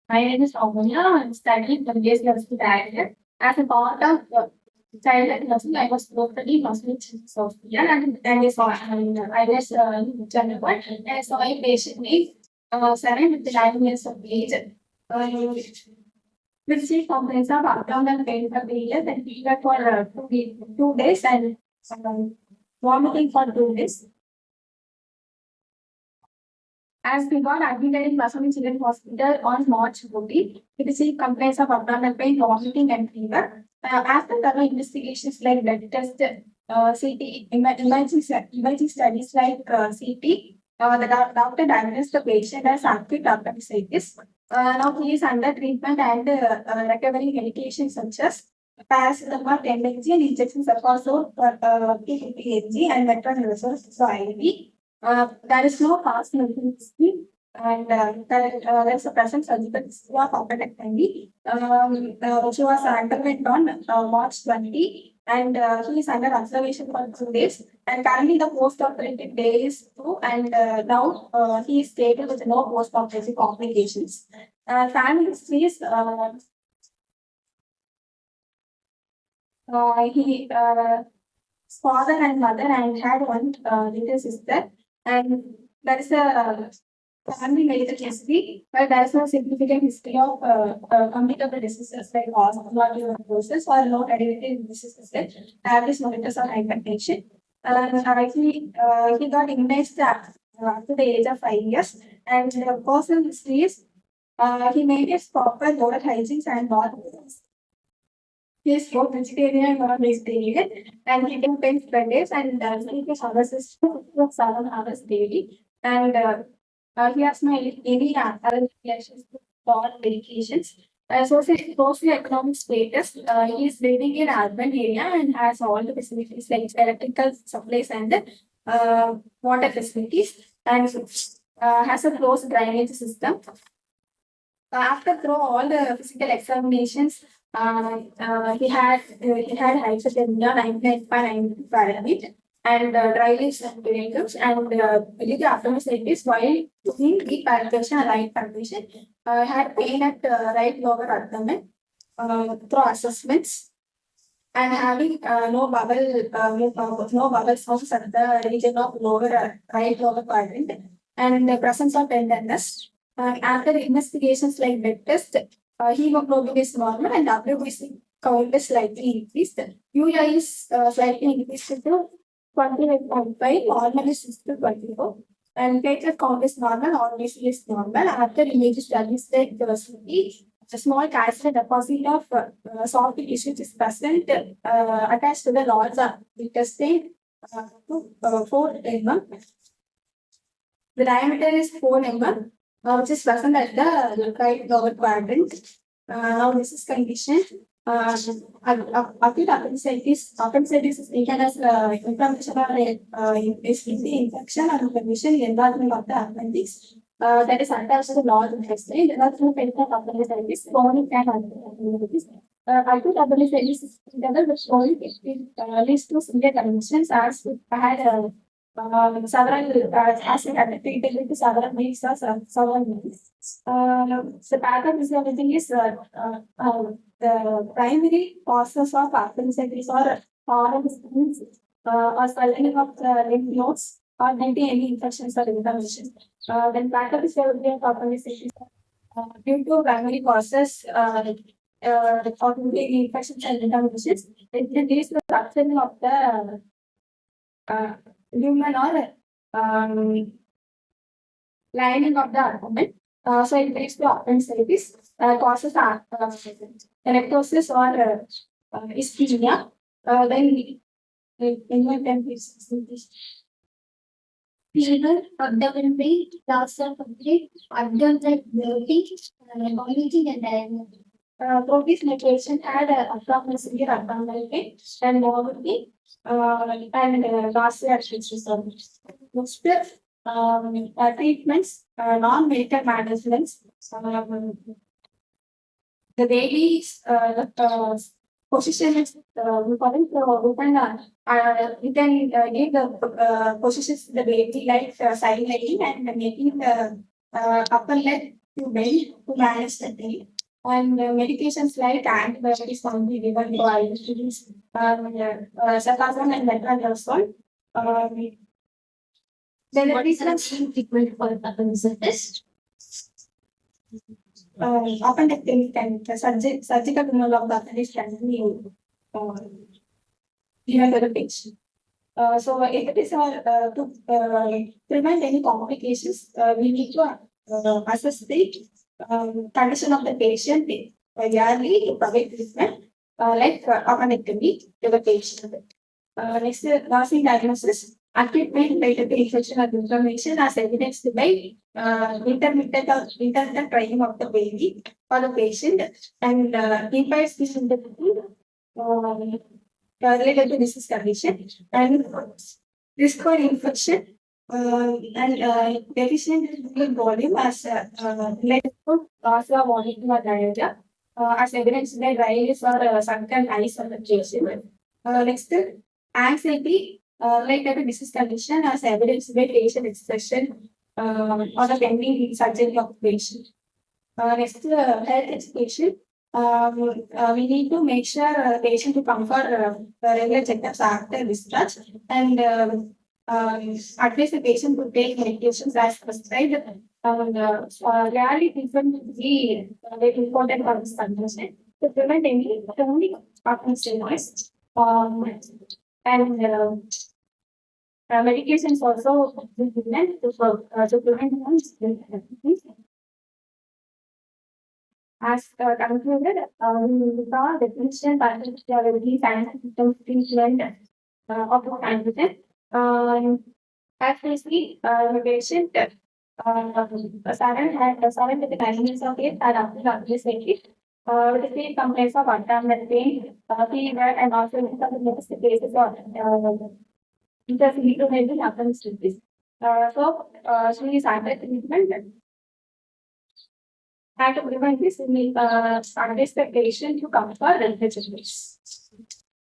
My name is Soumya. I'm studying the BSc Nursing Director. As a part of childhood nursing, I was totally nursing Sophia, and I was general one, and I saw a patient named 7 with 9 years of age. Which she complains of abdominal pain for 3 years and fever for 2 days and vomiting for 2 days. As we got admitted in Masoni Children's Hospital on March 14, she complains of abdominal pain, vomiting, and fever. After thorough investigations like blood test, CT, imaging studies like CT, the doctor diagnosed the patient as acute appendicitis. Now he is under treatment and recovering medications such as paracetamol 10 mg and injections of also 250 mg and metronidazole IV. There is no past medical history, and there is a present surgical history of appendectomy, which was underwent on March 20, and he is under observation for 2 days. And currently, the post-operative day is 2, and now he is stable with no post-operative complications. Family history is he father and mother and had one little sister, and there is a family medical history, but there is no significant history of communicable diseases like osteoporosis or no hereditary diseases like diabetes mellitus or hypertension. He got immunized after the age of 5 years, and the personal history is he maintains proper oral hygiene and not. He is both vegetarian and non-vegetarian, and he can paint per days and he harvests 7 hours daily. And he has no any other reactions to all medications. Socioeconomic status, he is living in urban area and has all the facilities like electrical supplies and water facilities, and has a close drainage system. After through all the physical examinations, he had hypothermia 99.9 Fahrenheit and dry leaves and derivatives and with appendicitis while doing deep palpation and right palpation. Had pain at right lower abdomen through assessments and having no bubble sounds at the region of lower right lower quadrant and the presence of tenderness. After investigations like blood test, hemoglobin is normal and WBC count is slightly increased. UA is slightly increased to 28.5, normal is 6 to 24. And platelet count is normal, RBC is normal. After image studies like CT, a small calcium deposit of soft tissue is present attached to the large intestine to 4 mm. The diameter is 4 mm, which is present at the right lower quadrant. Now this is condition. Acute appendicitis is taken as inflammation or is the infection or condition in enlargement of the appendix. That is attached to the large intestine. There are two types of appendicitis, chronic and appendicitis. Acute appendicitis is together with chronic. It leads to severe conditions as we had several as it had treated with several weeks or several months. The pathophysiology is the primary causes of appendicitis or or swelling of the lymph nodes or maybe any infections or inflammation. Then pathophysiology of appendicitis due to primary causes or maybe infections and inflammations, it leads to the rupturing of the lumen or lining of the abdomen. So it leads to appendicitis, causes necrosis or ischemia. Then anyone can be fever, abdominal pain, loss of complete abdominal bloating, vomiting, and diarrhea. Protein patient had abdominal severe abdominal pain and vomiting and nausea and results. Next, treatments, non-medical managements. The daily position is we can give the positions to the baby like side legging and making the upper leg to bend to manage the pain. And medications like antibiotics can be given to IUDs, sarcasm and metronidazole. Then What is the treatment for appendicitis? Appendectomy can surgical removal of the appendix can be given to the patient. So if it is to prevent any complications, we need to assess the condition of the patient yearly to provide treatment like appendectomy to the patient. Next, nursing diagnosis. Acute pain related to infection or inflammation as evidenced by intermittent crying of the baby or the patient and impaired speech integrity related to disease condition and risk for infection and deficient fluid volume as related to nausea, vomiting or diarrhea as evidenced by dryness or sunken eyes on the patient. Next, anxiety related to disease condition as evidenced by patient expression or the pending surgery of the patient. Next, health education. We need to make sure patient to come for regular checkups after discharge and advise the patient to take medications as prescribed. Rarely frequently very important for this condition to prevent any chronic appendicitis. And medications also given to prevent wounds. As concluded, we saw definition, particularly science system treatment of the condition. As we see, the patient sudden with the kindness of it and after obviously with the same complaints of abdominal pain, fever, and also in some of the cases of interciliary happens to this. She started treatment. And to prevent this, we need advise the patient to come for health education.